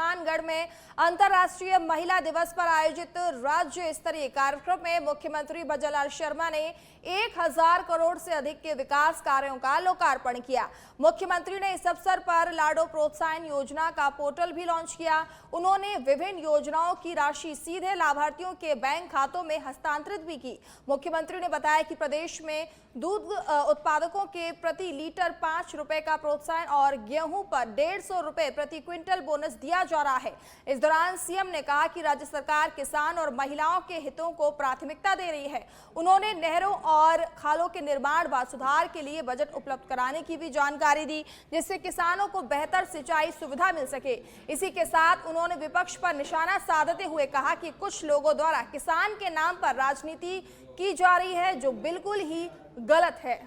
हनुमानगढ़ में अंतर्राष्ट्रीय महिला दिवस पर आयोजित राज्य स्तरीय कार्यक्रम में मुख्यमंत्री भजनलाल शर्मा ने 1000 करोड़ से अधिक के विकास कार्यों का लोकार्पण किया। मुख्यमंत्री ने इस अवसर पर लाडो प्रोत्साहन योजना का पोर्टल भी लॉन्च किया। उन्होंने विभिन्न योजनाओं की राशि सीधे लाभार्थियों के बैंक खातों में हस्तांतरित भी की। मुख्यमंत्री ने बताया कि प्रदेश में दूध उत्पादकों के प्रति लीटर 5 रुपए का प्रोत्साहन और गेहूं पर 150 रुपए प्रति क्विंटल बोनस दिया जा रहा है। इस दौरान सीएम ने कहा कि राज्य सरकार किसान और महिलाओं के हितों को प्राथमिकता दे रही है। उन्होंने नहरों और खालों के निर्माण व सुधार के लिए बजट उपलब्ध कराने की भी जानकारी दी, जिससे किसानों को बेहतर सिंचाई सुविधा मिल सके। इसी के साथ उन्होंने विपक्ष पर निशाना साधते हुए कहा कि कुछ लोगों द्वारा किसान के नाम पर राजनीति की जा रही है, जो बिल्कुल ही गलत है।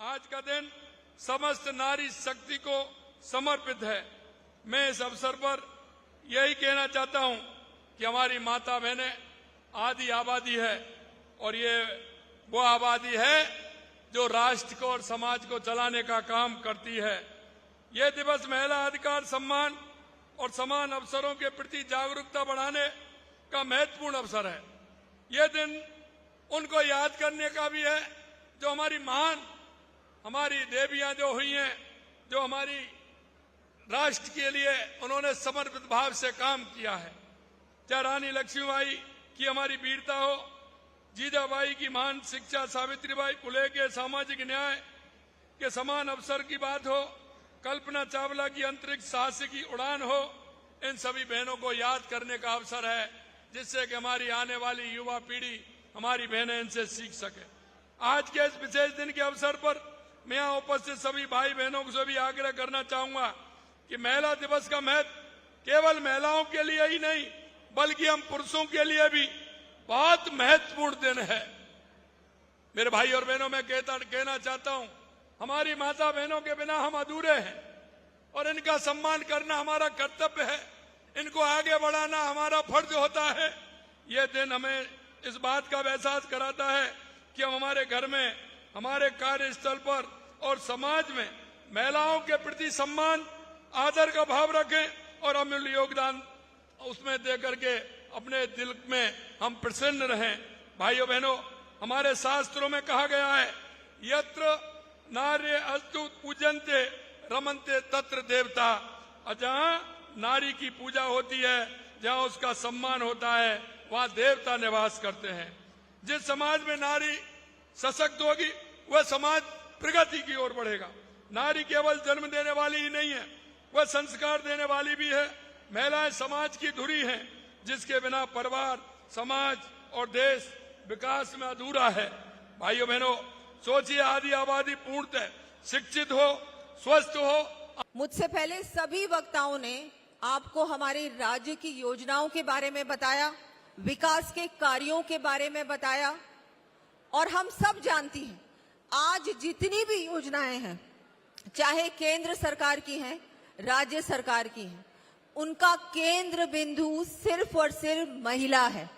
आज का दिन समस्त नारी शक्ति को समर्पित है। मैं इस अवसर पर यही कहना चाहता हूं कि हमारी माता बहनें आदि आबादी है और ये वो आबादी है जो राष्ट्र को और समाज को चलाने का काम करती है। ये दिवस महिला अधिकार, सम्मान और समान अवसरों के प्रति जागरूकता बढ़ाने का महत्वपूर्ण अवसर है। ये दिन उनको याद करने का भी है जो हमारी देवियां जो हुई हैं, जो हमारी राष्ट्र के लिए उन्होंने समर्पित भाव से काम किया है। चाहे रानी लक्ष्मीबाई की हमारी वीरता हो, जीजाबाई की महान शिक्षा, सावित्रीबाई फुले के सामाजिक न्याय के समान अवसर की बात हो, कल्पना चावला की अंतरिक्ष साहस की उड़ान हो, इन सभी बहनों को याद करने का अवसर है, जिससे कि हमारी आने वाली युवा पीढ़ी, हमारी बहनें इनसे सीख सके। आज के इस विशेष दिन के अवसर पर मैं यहाँ उपस्थित सभी भाई बहनों से भी आग्रह करना चाहूंगा कि महिला दिवस का महत्व केवल महिलाओं के लिए ही नहीं, बल्कि हम पुरुषों के लिए भी बहुत महत्वपूर्ण दिन है। मेरे भाई और बहनों, मैं कहना चाहता हूं, हमारी माता बहनों के बिना हम अधूरे हैं और इनका सम्मान करना हमारा कर्तव्य है। इनको आगे बढ़ाना हमारा फर्ज होता है। यह दिन हमें इस बात का एहसास कराता है कि हम हमारे घर में, हमारे कार्यस्थल पर और समाज में महिलाओं के प्रति सम्मान, आदर का भाव रखें और अमूल्य योगदान उसमें देकर के अपने दिल में हम प्रसन्न रहें। भाइयों बहनों, हमारे शास्त्रों में कहा गया है, यत्र नार्य अस्तु पूजन्ते रमन्ते तत्र देवता। जहां नारी की पूजा होती है, जहां उसका सम्मान होता है, वहां देवता निवास करते हैं। जिस समाज में नारी सशक्त होगी, वह समाज प्रगति की ओर बढ़ेगा। नारी केवल जन्म देने वाली ही नहीं है, वह संस्कार देने वाली भी है। महिलाएं समाज की धुरी हैं, जिसके बिना परिवार, समाज और देश विकास में अधूरा है। भाइयों बहनों, सोचिए, आदि आबादी पूर्णतः शिक्षित हो, स्वस्थ हो। मुझसे पहले सभी वक्ताओं ने आपको हमारे राज्य की योजनाओं के बारे में बताया, विकास के कार्यों के बारे में बताया, और हम सब जानती हैं आज जितनी भी योजनाएं हैं, चाहे केंद्र सरकार की हैं, राज्य सरकार की हैं, उनका केंद्र बिंदु सिर्फ और सिर्फ महिला है।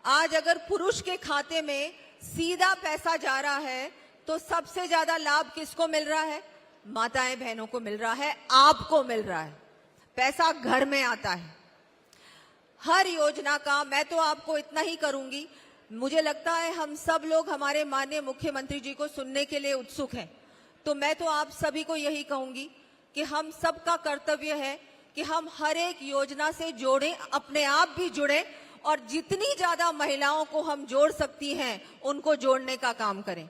आज अगर पुरुष के खाते में सीधा पैसा जा रहा है, तो सबसे ज्यादा लाभ किसको मिल रहा है? माताएं बहनों को मिल रहा है, आपको मिल रहा है। पैसा घर में आता है। हर योजना का मैं तो आपको इतना ही करूंगी, मुझे लगता है हम सब लोग हमारे माननीय मुख्यमंत्री जी को सुनने के लिए उत्सुक हैं। तो मैं तो आप सभी को यही कहूंगी कि हम सबका कर्तव्य है कि हम हर एक योजना से जोड़ें, अपने आप भी जुड़ें, और जितनी ज्यादा महिलाओं को हम जोड़ सकती हैं, उनको जोड़ने का काम करें।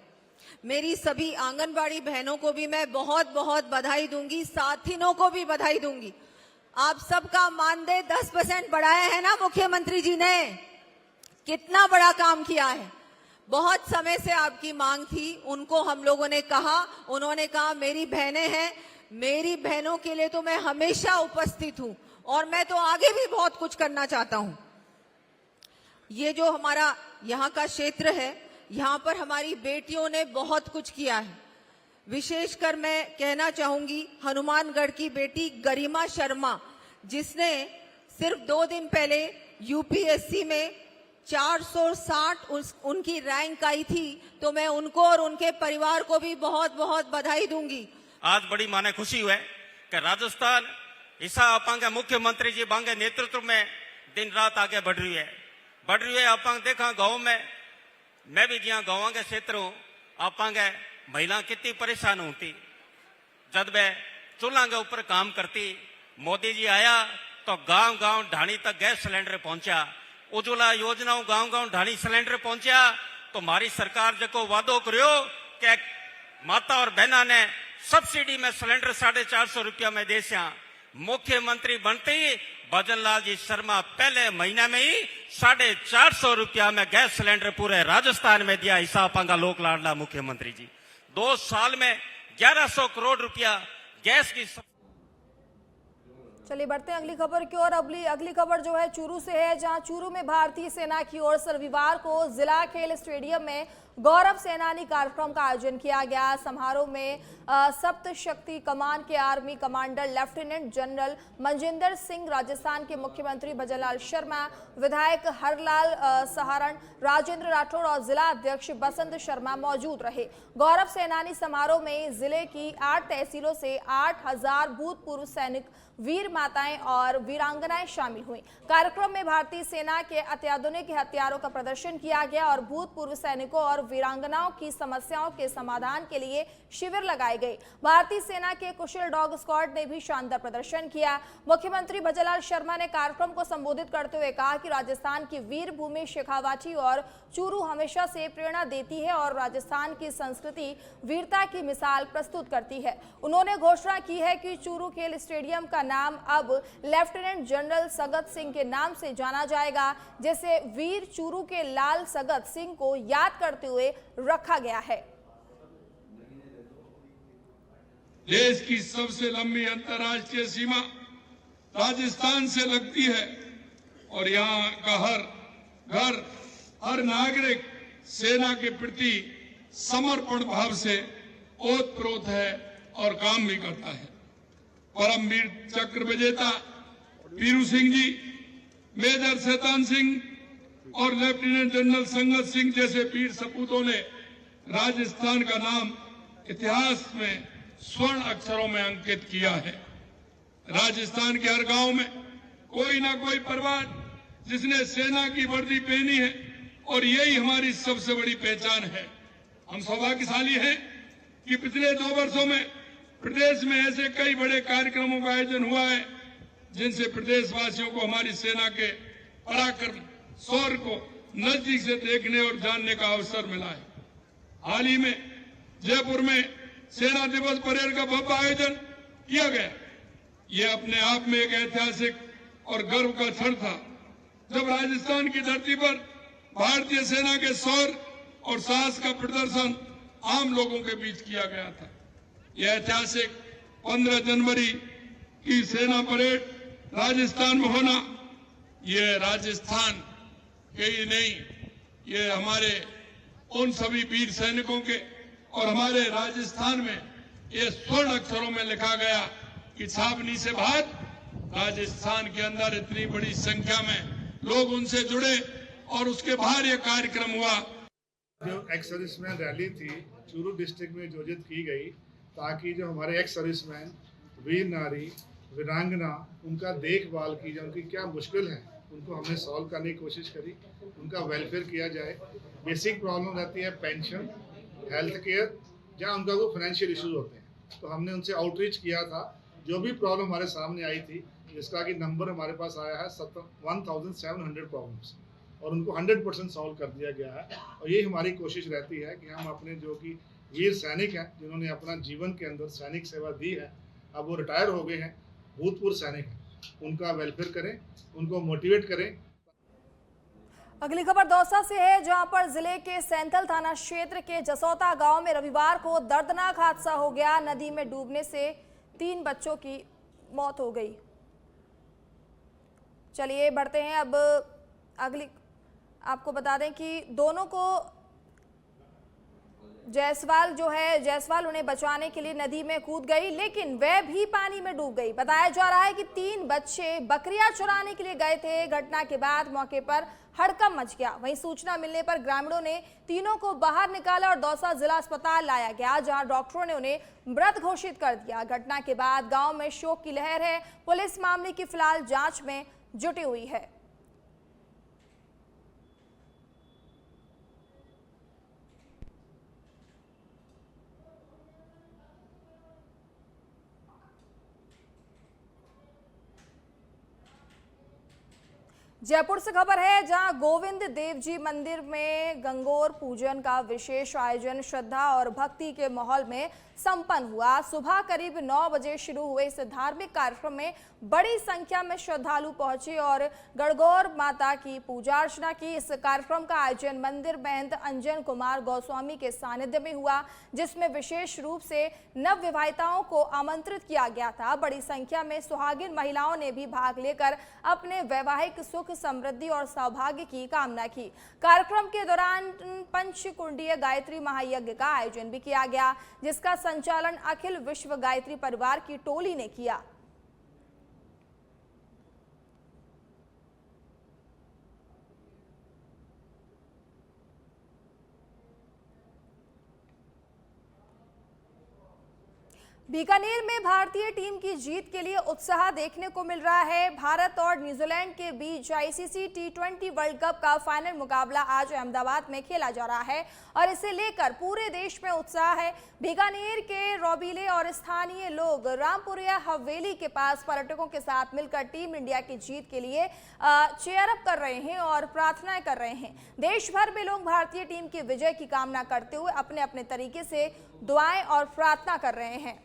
मेरी सभी आंगनबाड़ी बहनों को भी मैं बहुत बहुत बधाई दूंगी, साथिनों को भी बधाई दूंगी। आप सबका मानदेय 10% बढ़ाया है ना मुख्यमंत्री जी ने? कितना बड़ा काम किया है। बहुत समय से आपकी मांग थी, उनको हम लोगों ने कहा, उन्होंने कहा मेरी बहनें हैं, मेरी बहनों के लिए तो मैं हमेशा उपस्थित हूं और मैं तो आगे भी बहुत कुछ करना चाहता हूं। ये जो हमारा यहाँ का क्षेत्र है, यहाँ पर हमारी बेटियों ने बहुत कुछ किया है। विशेषकर मैं कहना चाहूंगी हनुमानगढ़ की बेटी गरिमा शर्मा, जिसने सिर्फ 2 दिन पहले यूपीएससी में 460 उनकी रैंक आई थी, तो मैं उनको और उनके परिवार को भी बहुत बहुत बधाई दूंगी। आज बड़ी माने खुशी हुए कि राजस्थान ईसा अपांगे मुख्यमंत्री जी बांगे नेतृत्व में दिन रात आगे बढ़ रही है। अपांग देखा गाँव में, मैं भी जिया गाँव के क्षेत्र हूँ, अपांगे महिला कितनी परेशान होती जब वे चूल्हा के ऊपर काम करती। मोदी जी आया तो गांव गांव ढाणी तक गैस सिलेंडर पहुंचा, उज्ज्वला योजनाओं गांव गांव ढाणी सिलेंडर पहुंचा। तो हमारी सरकार जो वादो करो कि माता और बहना ने सब्सिडी में सिलेंडर 450 रुपया में देसिया, मुख्यमंत्री बनते ही भजन लाल जी शर्मा पहले महीने में ही 450 रुपया में गैस सिलेंडर पूरे राजस्थान में दिया। हिसाब पांगा लोक लाडला मुख्यमंत्री जी 2 साल में 1100 करोड़ रुपया गैस की। चलिए बढ़ते हैं अगली खबर की ओर। अगली खबर जो है चूरू से है, जहां चूरू में भारतीय सेना की ओर से रविवार को जिला खेल स्टेडियम में गौरव सेनानी कार्यक्रम का आयोजन किया गया। समारोह में सप्त शक्ति कमान के army commander lieutenant general Manjinder Singh, Rajasthan के मुख्यमंत्री भजनलाल शर्मा, विधायक हरलाल सहारण, राजेंद्र राठौड़ और जिला अध्यक्ष बसंत शर्मा मौजूद रहे। गौरव सेनानी समारोह में जिले की 8 तहसीलों से 8000 भूतपूर्व सैनिक, वीर माताएं और वीरांगनाएं शामिल हुई। कार्यक्रम में भारतीय सेना के अत्याधुनिक हथियारों का प्रदर्शन किया गया और भूतपूर्व सैनिकों और वीरांगनाओं की समस्याओं के समाधान के लिए शिविर लगाए गए। भारतीय सेना के कुशल डॉग स्क्वाड ने भी शानदार प्रदर्शन किया। मुख्यमंत्री भजनलाल शर्मा ने कार्यक्रम को संबोधित करते हुए कहा कि राजस्थान की वीर भूमि शेखावाटी और चूरू हमेशा से प्रेरणा देती है और राजस्थान की संस्कृति वीरता की मिसाल प्रस्तुत करती है। उन्होंने घोषणा की है कि चूरू खेल स्टेडियम का नाम अब लेफ्टिनेंट जनरल सगत सिंह के नाम से जाना जाएगा, जिसे वीर चूरू के लाल सगत सिंह को याद करते हुए रखा गया है। देश की सबसे लंबी अंतर्राष्ट्रीय सीमा राजस्थान से लगती है और यहाँ का हर घर, हर नागरिक सेना के प्रति समर्पण भाव से ओतप्रोत है और काम भी करता है। परमवीर चक्र विजेता पीरू सिंह जी, मेजर शैतान सिंह और लेफ्टिनेंट जनरल संगत सिंह जैसे वीर सपूतों ने राजस्थान का नाम इतिहास में स्वर्ण अक्षरों में अंकित किया है। राजस्थान के हर गांव में कोई ना कोई परिवार जिसने सेना की वर्दी पहनी है और यही हमारी सबसे बड़ी पहचान है। हम सौभाग्यशाली हैं कि पिछले 2 वर्षों में प्रदेश में ऐसे कई बड़े कार्यक्रमों का आयोजन हुआ है जिनसे प्रदेशवासियों को हमारी सेना के पराक्रम, शौर्य को नजदीक से देखने और जानने का अवसर मिला है। हाल ही में जयपुर में सेना दिवस परेड का भव्य आयोजन किया गया। यह अपने आप में एक ऐतिहासिक और गर्व का क्षण था जब राजस्थान की धरती पर भारतीय सेना के शौर्य और साहस का प्रदर्शन आम लोगों के बीच किया गया था। यह ऐतिहासिक 15 जनवरी की सेना परेड राजस्थान में होना, यह राजस्थान के ही नहीं, ये हमारे उन सभी वीर सैनिकों के और हमारे राजस्थान में ये स्वर्ण अक्षरों में लिखा गया कि छावनी से बाहर राजस्थान के अंदर इतनी बड़ी संख्या में लोग उनसे जुड़े और उसके बाहर ये कार्यक्रम हुआ। जो एक्स सर्विसमैन रैली थी चूरू डिस्ट्रिक्ट में आयोजित की गई ताकि जो हमारे एक्स सर्विसमैन, वीर नारी, वीरांगना, उनका देखभाल की जाए, उनकी क्या मुश्किल है उनको हमने सॉल्व करने की कोशिश करी, उनका वेलफेयर किया जाए। बेसिक प्रॉब्लम रहती है पेंशन, हेल्थ केयर, जहाँ उनका वो फाइनेंशियल इश्यूज होते हैं, तो हमने उनसे आउटरीच किया था। जो भी प्रॉब्लम हमारे सामने आई थी, जिसका कि नंबर हमारे पास आया है 1700 प्रॉब्लम्स, और उनको 100% सॉल्व कर दिया गया है। और ये हमारी कोशिश रहती है कि हम अपने जो कि वीर सैनिक हैं जिन्होंने अपना जीवन के अंदर सैनिक सेवा दी है, अब वो रिटायर हो गए हैं, भूतपूर्व सैनिक हैं, उनका वेलफेयर करें, उनको मोटिवेट करें। अगली खबर दौसा से है, जहां पर जिले के सैंथल थाना क्षेत्र के जसौता गांव में रविवार को दर्दनाक हादसा हो गया। नदी में डूबने से 3 बच्चों की मौत हो गई। चलिए बढ़ते हैं अब अगली। आपको बता दें कि दोनों को जायसवाल जायसवाल उन्हें बचाने के लिए नदी में कूद गई, लेकिन वह भी पानी में डूब गई। बताया जा रहा है कि 3 बच्चे बकरियां चुराने के लिए गए थे। घटना के बाद मौके पर हड़कंप मच गया। वहीं सूचना मिलने पर ग्रामीणों ने तीनों को बाहर निकाला और दौसा जिला अस्पताल लाया गया, जहां डॉक्टरों ने उन्हें मृत घोषित कर दिया। घटना के बाद गांव में शोक की लहर है। पुलिस मामले की फिलहाल जांच में जुटी हुई है। जयपुर से खबर है, जहां गोविंद देव जी मंदिर में गंगोर पूजन का विशेष आयोजन श्रद्धा और भक्ति के माहौल में संपन्न हुआ। सुबह करीब 9 बजे शुरू हुए इस धार्मिक कार्यक्रम में बड़ी संख्या में श्रद्धालु पहुंचे और गणगौर माता की पूजा अर्चना की। इस कार्यक्रम का आयोजन मंदिर महंत अंजन कुमार गोस्वामी के सानिध्य में हुआ, जिसमें विशेष रूप से नव विवाहिताओं को आमंत्रित किया गया था। बड़ी संख्या में सुहागिन महिलाओं ने भी भाग लेकर अपने वैवाहिक सुख, समृद्धि और सौभाग्य की कामना की। कार्यक्रम के दौरान पंचकुंडीय गायत्री महायज्ञ का आयोजन भी किया गया, जिसका संचालन अखिल विश्व गायत्री परिवार की टोली ने किया। बीकानेर में भारतीय टीम की जीत के लिए उत्साह देखने को मिल रहा है। भारत और न्यूजीलैंड के बीच आईसीसी T20 वर्ल्ड कप का फाइनल मुकाबला आज अहमदाबाद में खेला जा रहा है और इसे लेकर पूरे देश में उत्साह है। बीकानेर के रोबीले और स्थानीय लोग रामपुरिया हवेली के पास पर्यटकों के साथ मिलकर टीम इंडिया की जीत के लिए चेयर अप कर रहे हैं और प्रार्थनाएं कर रहे हैं। देश भर में लोग भारतीय टीम की विजय की कामना करते हुए अपने अपने तरीके से दुआएं और प्रार्थना कर रहे हैं।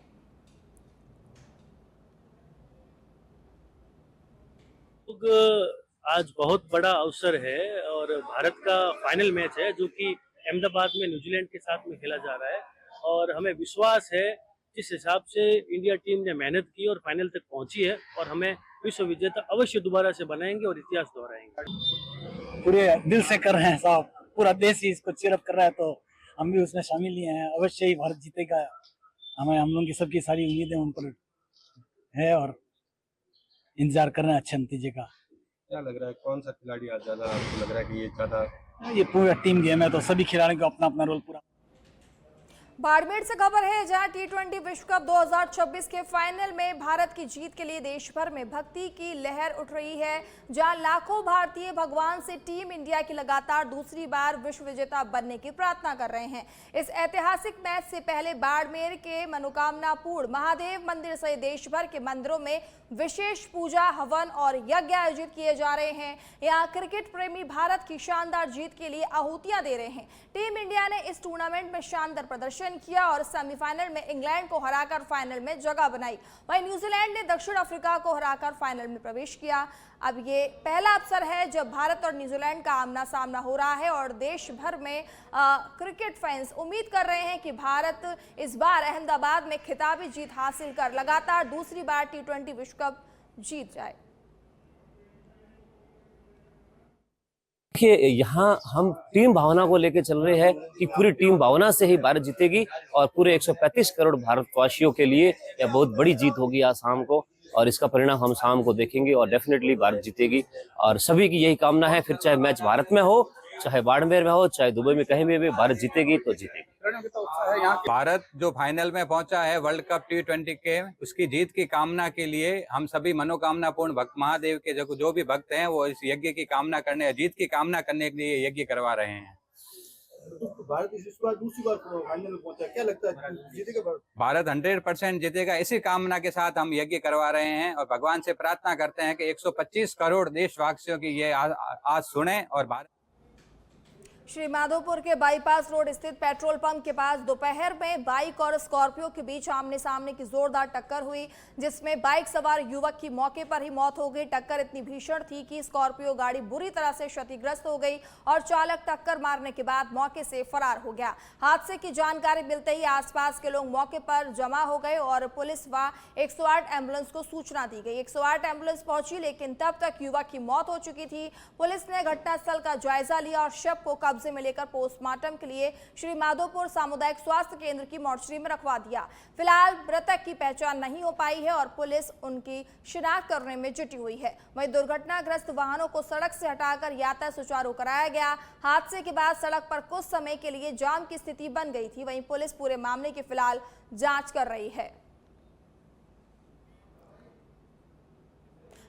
आज बहुत बड़ा अवसर है और भारत का फाइनल मैच है जो कि अहमदाबाद में न्यूजीलैंड के साथ में खेला जा रहा है और हमें विश्वास है जिस हिसाब से इंडिया टीम ने मेहनत की और फाइनल तक पहुंची है और हमें विश्व विजेता अवश्य दोबारा से बनाएंगे और इतिहास दोहराएंगे। पूरे दिल से कर रहे हैं साहब, पूरा देश ही इसको चीयर अप कर रहा है तो हम भी उसमें शामिल ही हैं। अवश्य ही भारत जीतेगा। हम लोगों की सबकी सारी उम्मीदें उन पर है और इंतजार कर रहे हैं अच्छे नतीजे का। क्या लग रहा है कौन सा खिलाड़ी आज ज्यादा आपको लग रहा है कि ये ज्यादा? ये पूरा टीम गेम है तो सभी खिलाड़ियों को अपना अपना रोल पूरा। बाड़मेर से खबर है, जहां T20 विश्व कप 2026 के फाइनल में भारत की जीत के लिए देश भर में भक्ति की लहर उठ रही है। जहां लाखों भारतीय भगवान से टीम इंडिया की लगातार दूसरी बार विश्व विजेता बनने की प्रार्थना कर रहे हैं। इस ऐतिहासिक मैच से पहले बाड़मेर के मनोकामनापूर्ण महादेव मंदिर सहित देश भर के मंदिरों में विशेष पूजा, हवन और यज्ञ आयोजित किए जा रहे हैं। यहाँ क्रिकेट प्रेमी भारत की शानदार जीत के लिए आहुतियां दे रहे हैं। टीम इंडिया ने इस टूर्नामेंट में शानदार प्रदर्शन किया और सेमीफाइनल में इंग्लैंड को हराकर फाइनल में जगह बनाई। वहीं न्यूजीलैंड ने दक्षिण अफ्रीका को हराकर फाइनल में प्रवेश किया। अब ये पहला अवसर है जब भारत और न्यूजीलैंड का आमना सामना हो रहा है और देश भर में क्रिकेट फैंस उम्मीद कर रहे हैं कि भारत इस बार अहमदाबाद में खिताबी जीत हासिल कर लगातार दूसरी बार T20 विश्व कप जीत जाए। देखिए, यहाँ हम टीम भावना को लेकर चल रहे हैं कि पूरी टीम भावना से ही भारत जीतेगी और पूरे 135 करोड़ भारतवासियों के लिए यह बहुत बड़ी जीत होगी आज शाम को और इसका परिणाम हम शाम को देखेंगे और डेफिनेटली भारत जीतेगी और सभी की यही कामना है। फिर चाहे मैच भारत में हो, चाहे बाड़मेर में हो, चाहे दुबई में, कहीं भी भारत जीतेगी तो जीतेगी। भारत जो फाइनल में पहुंचा है वर्ल्ड कप T20 के, उसकी जीत की कामना के लिए हम सभी मनोकामना पूर्ण भक्त महादेव के जो भी भक्त हैं वो इस यज्ञ की कामना करने, जीत की कामना करने के लिए यज्ञ करवा रहे हैं। भारत इस बार दूसरी बार फाइनल में पहुंचा, क्या लगता है जीतेगा भारत? 100% जीतेगा। इसी कामना के साथ हम यज्ञ करवा रहे हैं और भगवान से प्रार्थना करते हैं कि 125 करोड़ देशवासियों की ये आज सुने और भारत। श्री माधोपुर के बाईपास रोड स्थित पेट्रोल पंप के पास दोपहर में बाइक और स्कॉर्पियो के बीच आमने सामने की जोरदार टक्कर हुई, जिसमें बाइक सवार युवक की मौके पर ही मौत हो गई। टक्कर इतनी भीषण थी कि स्कॉर्पियो गाड़ी बुरी तरह से क्षतिग्रस्त हो गई और चालक टक्कर मारने के बाद मौके से फरार हो गया। हादसे की जानकारी मिलते ही आसपास के लोग मौके पर जमा हो गए और पुलिस व 108 एम्बुलेंस को सूचना दी गई। 108 एम्बुलेंस पहुंची, लेकिन तब तक युवक की मौत हो चुकी थी। पुलिस ने घटनास्थल का जायजा लिया और शव को कब्जे में लेकर पोस्टमार्टम के लिए श्री माधोपुर सामुदायिक स्वास्थ्य केंद्र की मोर्चरी में रखवा दिया। फिलहाल मृतक की पहचान नहीं हो पाई है और पुलिस उनकी शिनाख्त करने में जुटी हुई है। वहीं दुर्घटनाग्रस्त वाहनों को सड़क से हटाकर यातायात सुचारू कराया गया। हादसे के बाद सड़क पर कुछ समय के लिए जाम की स्थिति बन गई थी। वहीं पुलिस पूरे मामले की फिलहाल जांच कर रही है।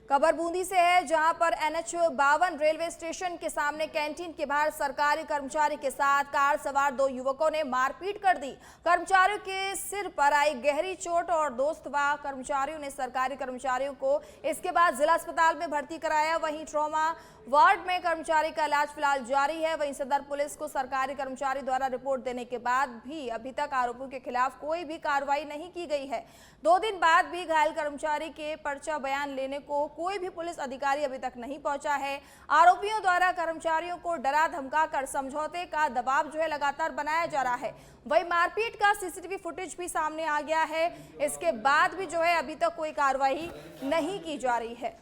खबर बूंदी से है, जहां पर NH52 रेलवे स्टेशन के सामने कैंटीन के बाहर सरकारी कर्मचारी के साथ कार सवार 2 युवकों ने मारपीट कर दी। कर्मचारियों के सिर पर आई गहरी चोट और दोस्त व कर्मचारियों ने सरकारी कर्मचारियों को इसके बाद जिला अस्पताल में भर्ती कराया। वहीं ट्रॉमा वार्ड में कर्मचारी का इलाज फिलहाल जारी है। वहीं सदर पुलिस को सरकारी कर्मचारी द्वारा रिपोर्ट देने के बाद भी अभी तक आरोपियों के खिलाफ कोई भी कार्रवाई नहीं की गई है। 2 दिन बाद भी घायल कर्मचारी के पर्चा बयान लेने को कोई भी पुलिस अधिकारी अभी तक नहीं पहुंचा है। आरोपियों द्वारा कर्मचारियों को डरा धमकाकर समझौते का दबाव लगातार बनाया जा रहा है। वहीं मारपीट का CCTV फुटेज भी सामने आ गया है। इसके बाद भी अभी तक कोई कार्रवाई नहीं की जा रही है।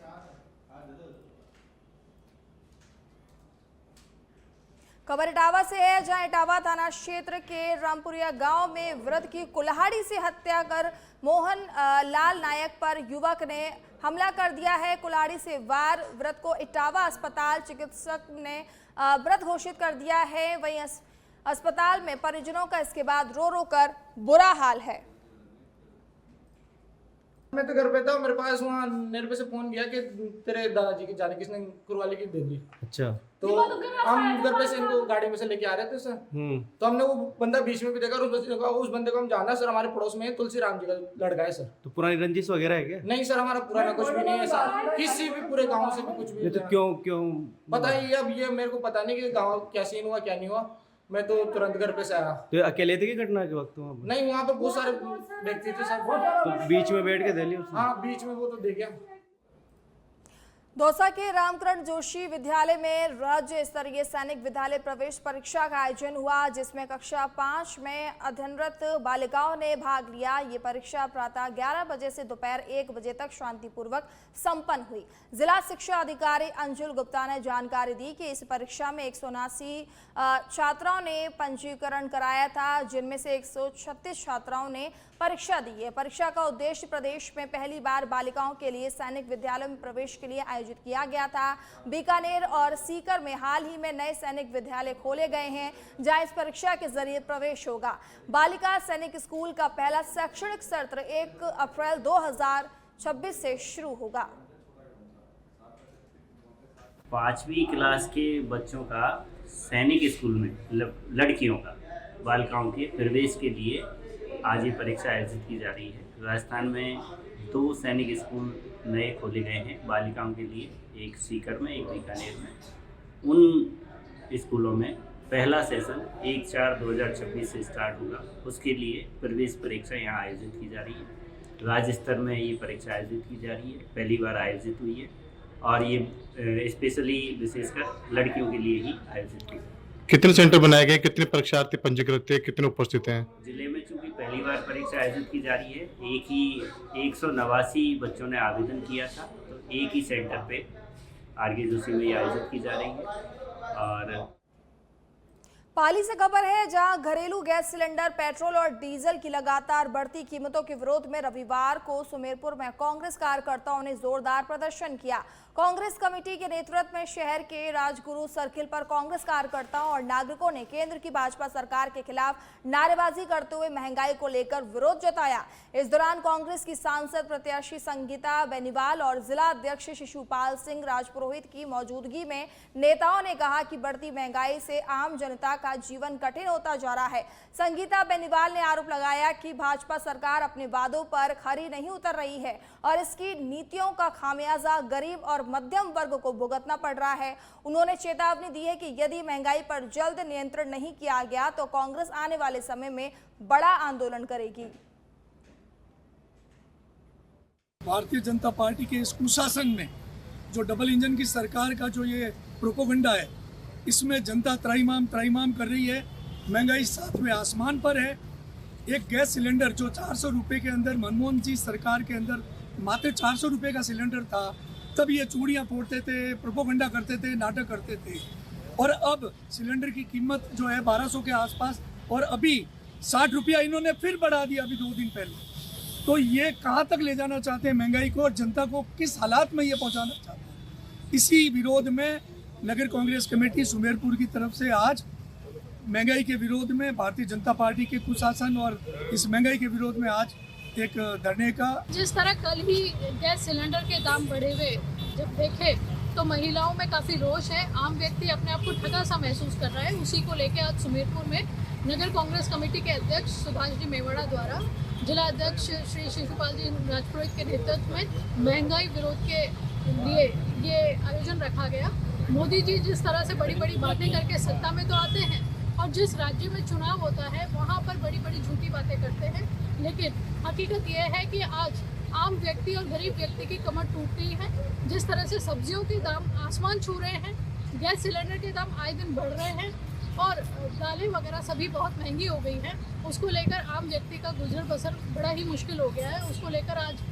खबर इटावा से है, जहां इटावा थाना क्षेत्र के रामपुरिया गांव में वृद्ध की कुल्हाड़ी से हत्या कर मोहन लाल नायक पर युवक ने हमला कर दिया है। कुल्हाड़ी से वार वृद्ध को इटावा अस्पताल चिकित्सक ने मृत घोषित कर दिया है। वहीं अस्पताल में परिजनों का इसके बाद रो रो कर बुरा हाल है। मैं तो घर पे था, मेरे पास वहाँ निर्भय से फोन गया कि तेरे दादाजी की जाने किसने कुर्बानी की दे दी। अच्छा, तो हम घर पे से इनको गाड़ी में से लेके आ रहे थे सर। तो हमने वो बंदा बीच में भी देखा, उस बंदे को हम जानना सर, हमारे पड़ोस में तुलसी राम जी का लड़का है सर। तो पुरानी रंजिश वगैरह है क्या? नहीं सर, हमारा पुराना कुछ भी नहीं है सर, किसी भी पूरे गाँव से भी कुछ भी। तो क्यों बताइए, अब ये मेरे को पता नहीं कि गाँव क्या सीन हुआ क्या नहीं हुआ। मैं तो तुरंत घर पे से आया। तो अकेले थे कि घटना के वक्त वहाँ पर? नहीं, वहाँ पे बहुत सारे व्यक्ति थे सर। तो बीच में बैठ के दे लिया? हाँ, बीच में वो तो दे गया। दौसा के रामकरण जोशी विद्यालय में राज्य स्तरीय सैनिक विद्यालय प्रवेश परीक्षा का आयोजन हुआ, जिसमें कक्षा 5 में अध्ययनरत बालिकाओं ने भाग लिया। ये परीक्षा प्रातः 11 बजे से दोपहर 1 बजे तक शांतिपूर्वक संपन्न हुई। जिला शिक्षा अधिकारी अंजुल गुप्ता ने जानकारी दी कि इस परीक्षा में 179 छात्राओं ने पंजीकरण कराया था, जिनमें से 136 छात्राओं ने परीक्षा दी है। परीक्षा का उद्देश्य प्रदेश में पहली बार बालिकाओं के लिए सैनिक विद्यालय में प्रवेश के लिए आयोजित किया गया था। बीकानेर और सीकर में हाल ही में नए सैनिक विद्यालय खोले गए हैं, जहां इस परीक्षा के जरिए प्रवेश होगा। बालिका सैनिक स्कूल का पहला शैक्षणिक सत्र 1 अप्रैल 2026 से शुरू होगा। 5वीं क्लास के बच्चों का सैनिक स्कूल में लड़कियों का बालिकाओं के प्रवेश के लिए आज ये परीक्षा आयोजित की जा रही है। राजस्थान में 2 सैनिक स्कूल नए खोले गए हैं बालिकाओं के लिए, एक सीकर में एक बीकानेर में। उन स्कूलों में पहला सेशन 1/4/2026 से स्टार्ट होगा। उसके लिए प्रवेश परीक्षा यहाँ आयोजित की जा रही है। राज्य स्तर में ये परीक्षा आयोजित की जा रही है, पहली बार आयोजित हुई है और ये स्पेशली विशेषकर लड़कियों के लिए ही आयोजित की। कितने सेंटर बनाए गए, कितने परीक्षार्थी पंजीकृत थे, कितने उपस्थित हैं? जिले में चूंकि पहली बार परीक्षा आयोजित की जा रही है, 189 बच्चों ने आवेदन किया था, तो एक ही सेंटर पे आरके जोशी में आयोजित की जा रही है। और पाली से खबर है, जहां घरेलू गैस सिलेंडर, पेट्रोल और डीजल की लगातार बढ़ती कीमतों के विरोध में रविवार को सुमेरपुर में कांग्रेस कार्यकर्ताओं ने जोरदार प्रदर्शन किया। कांग्रेस कमेटी के नेतृत्व में शहर के राजगुरु सर्किल पर कांग्रेस कार्यकर्ताओं और नागरिकों ने केंद्र की भाजपा सरकार के खिलाफ नारेबाजी करते हुए महंगाई को लेकर विरोध जताया। इस दौरान कांग्रेस की सांसद प्रत्याशी संगीता बेनीवाल और जिला अध्यक्ष शिशुपाल सिंह राजपुरोहित की मौजूदगी में नेताओं ने कहा कि बढ़ती महंगाई से आम जनता का जीवन कठिन होता जा रहा है। संगीता बेनीवाल ने आरोप लगाया कि भाजपा सरकार अपने वादों पर खरी नहीं उतर रही है और इसकी नीतियों का खामियाजा गरीब और मध्यम वर्ग को भुगतना पड़ रहा है। उन्होंने चेतावनी दी है कि यदि महंगाई पर जल्द नियंत्रण नहीं किया गया तो कांग्रेस आने वाले समय में बड़ा आंदोलन करेगी। भारतीय जनता पार्टी के इस कुशासन में जो डबल इंजन की सरकार का जो ये प्रोपोगंडा है, इसमें जनता त्राहिमाम कर रही है। महंगाई 7वें आसमान पर है। एक गैस सिलेंडर जो 400 रुपये के अंदर मनमोहन जी सरकार के अंदर मात्र 400 रुपये का सिलेंडर था, तब ये चूड़ियाँ फोड़ते थे, प्रोपोगंडा करते थे, नाटक करते थे और अब सिलेंडर की कीमत जो है 1200 के आसपास, और अभी 60 रुपया इन्होंने फिर बढ़ा दिया अभी 2 दिन पहले। तो ये कहाँ तक ले जाना चाहते हैं महंगाई को, और जनता को किस हालात में ये पहुँचाना चाहते हैं। इसी विरोध में नगर कांग्रेस कमेटी सुमेरपुर की तरफ से आज महंगाई के विरोध में भारतीय जनता पार्टी के कुशासन और इस महंगाई के विरोध में आज एक धरने का। जिस तरह कल ही गैस सिलेंडर के दाम बढ़े हुए जब देखे तो महिलाओं में काफ़ी रोष है, आम व्यक्ति अपने आप को ठगा सा महसूस कर रहा है। उसी को लेकर आज सुमेरपुर में नगर कांग्रेस कमेटी के अध्यक्ष सुभाष जी मेवाड़ा द्वारा जिला अध्यक्ष श्री शिशुपाल जी राजपुरोहित के नेतृत्व में महंगाई विरोध के लिए ये आयोजन रखा गया। मोदी जी जिस तरह से बड़ी बड़ी बातें करके सत्ता में तो आते हैं और जिस राज्य में चुनाव होता है वहाँ पर बड़ी बड़ी झूठी बातें करते हैं, लेकिन हकीकत यह है कि आज आम व्यक्ति और गरीब व्यक्ति की कमर टूट गई है। जिस तरह से सब्जियों के दाम आसमान छू रहे हैं, गैस सिलेंडर के दाम आए दिन बढ़ रहे हैं और दालें वगैरह सभी बहुत महंगी हो गई हैं, उसको लेकर आम व्यक्ति का गुजर बसर बड़ा ही मुश्किल हो गया है। उसको लेकर आज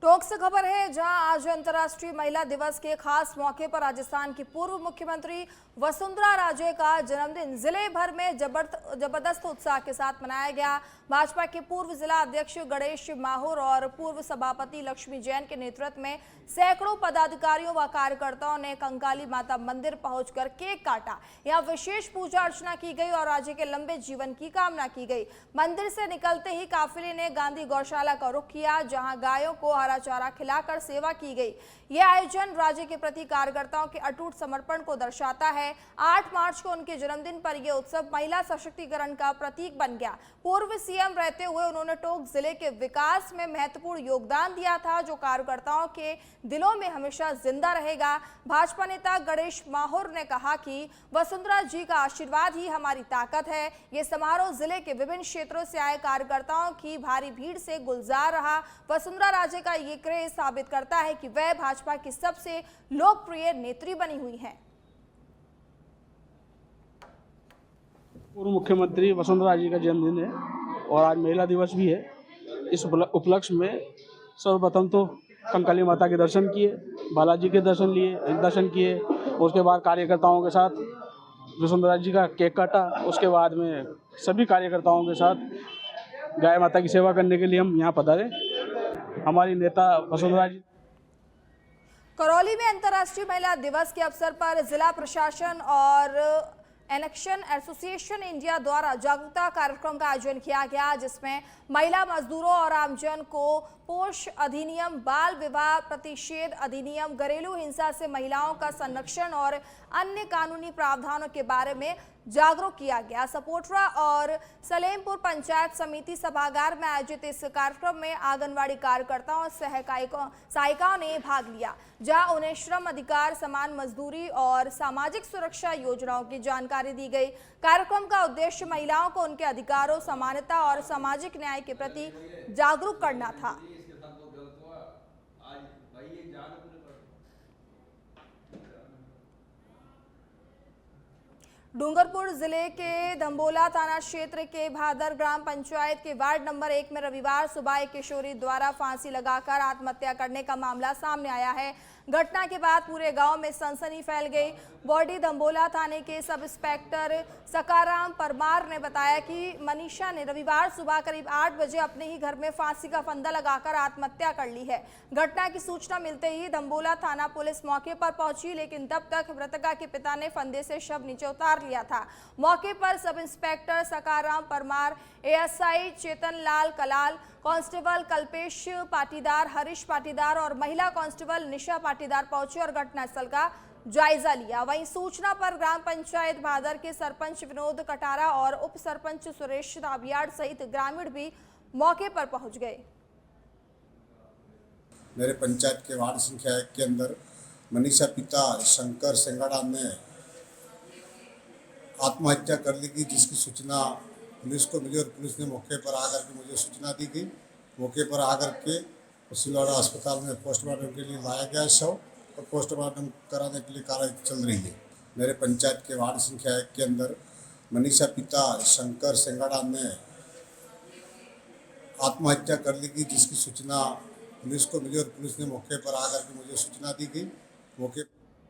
टोंक से खबर है, जहां आज अंतर्राष्ट्रीय महिला दिवस के खास मौके पर राजस्थान की पूर्व मुख्यमंत्री वसुंधरा राजे का जन्मदिन जिले भर में जबरदस्त उत्साह के साथ मनाया गया। भाजपा के पूर्व जिला अध्यक्ष गणेश माहुर और पूर्व सभापति लक्ष्मी जैन के नेतृत्व में सैकड़ों पदाधिकारियों व कार्यकर्ताओं ने कंकाली माता मंदिर पहुंचकर केक काटा। यहां विशेष पूजा अर्चना की गई और राज्य के लंबे जीवन की कामना की गई। मंदिर से निकलते ही काफिले ने गांधी गौशाला का रुख किया, जहां गायों को हरा चारा खिलाकर सेवा की गई। यह आयोजन राज्य के प्रति कार्यकर्ताओं के अटूट समर्पण को दर्शाता है। 8 मार्च को उनके जन्मदिन पर यह उत्सव महिला सशक्तिकरण का प्रतीक बन गया। पूर्व सीएम रहते हुए उन्होंने टोंक जिले के विकास में महत्वपूर्ण योगदान दिया था, जो कार्यकर्ताओं के दिलों में हमेशा जिंदा रहेगा। भाजपा नेता गणेश माहुर ने कहा कि वसुंधरा जी का आशीर्वाद ही हमारी ताकत है। ये समारोह जिले के विभिन्न क्षेत्रों से आए कार्यकर्ताओं की भारी भीड़ से गुलजार रहा। वसुंधरा राजे का ये क्रेज साबित करता है कि वह भाजपा की सबसे लोकप्रिय नेत्री बनी हुई हैं। पूर्व मुख्यमंत्री वसुंधरा जी का जन्मदिन है और आज महिला दिवस भी है। इस उपलक्ष्य में सर्वप्रथम तो कंकाली माता के दर्शन किए, बालाजी के दर्शन किए, उसके बाद कार्यकर्ताओं के साथ वसुंधरा जी का केक काटा। उसके बाद में सभी कार्यकर्ताओं के साथ गाय माता की सेवा करने के लिए हम यहाँ पधारे। हमारी नेता वसुंधरा जी। करौली में अंतर्राष्ट्रीय महिला दिवस के अवसर पर जिला प्रशासन और एक्शन एसोसिएशन इंडिया द्वारा जागरूकता कार्यक्रम का आयोजन किया गया, जिसमें महिला मजदूरों और आमजन को पोष अधिनियम, बाल विवाह प्रतिषेध अधिनियम, घरेलू हिंसा से महिलाओं का संरक्षण और अन्य कानूनी प्रावधानों के बारे में जागरूक किया गया। सपोटरा और सलेमपुर पंचायत समिति सभागार में आयोजित इस कार्यक्रम में आंगनवाड़ी कार्यकर्ताओं और सहायिकाओं ने भाग लिया, जहां उन्हें श्रम अधिकार, समान मजदूरी और सामाजिक सुरक्षा योजनाओं की जानकारी दी गई। कार्यक्रम का उद्देश्य महिलाओं को उनके अधिकारों, समानता और सामाजिक न्याय के प्रति जागरूक करना था। डूंगरपुर जिले के धम्बोला थाना क्षेत्र के भादर ग्राम पंचायत के वार्ड नंबर 1 में रविवार सुबह एक किशोरी द्वारा फांसी लगाकर आत्महत्या करने का मामला सामने आया है। घटना के बाद पूरे गांव में सनसनी फैल गई। बॉडी धम्बोला थाने के सब इंस्पेक्टर सकाराम परमार ने बताया कि मनीषा ने रविवार सुबह करीब 8 बजे अपने ही घर में फांसी का फंदा लगाकर आत्महत्या कर ली है। घटना की सूचना मिलते ही धम्बोला थाना पुलिस मौके पर पहुंची, लेकिन तब तक मृतका के पिता ने फंदे से शव नीचे उतार लिया था। मौके पर sub inspector Sakaram Parmar, ASI Chetan Lal Kalal, constable Kalpesh Patidar, Harish Patidar और महिला कांस्टेबल निशा पाटीदार पहुंचे और घटनास्थल का जायजा लिया। वहीं सूचना पर ग्राम पंचायत भादर के सरपंच विनोद कटारा और उप सरपंच सुरेश दाबियाड़ सहित ग्रामीण भी मौके पर पहुंच गए। मेरे पंचायत के वार्ड संख्या 1 के अंदर मनीषा पिता शंकर सेंगाड़ा ने आत्महत्या कर ली थी, जिसकी सूचना पुलिस को मिली और पुलिस ने मौके पर आकर के मुझे सूचना दी गई। मौके पर आकर के सिलवाड़ा अस्पताल में पोस्टमार्टम के लिए लाया गया शव और पोस्टमार्टम कराने के लिए कार्रवाई चल रही है। मेरे पंचायत के वार्ड संख्या 1 के अंदर मनीषा पिता शंकर सेंगाड़ा ने आत्महत्या कर ली थी, जिसकी सूचना पुलिस को मिली और पुलिस ने मौके पर आकर के मुझे सूचना दी गई। मौके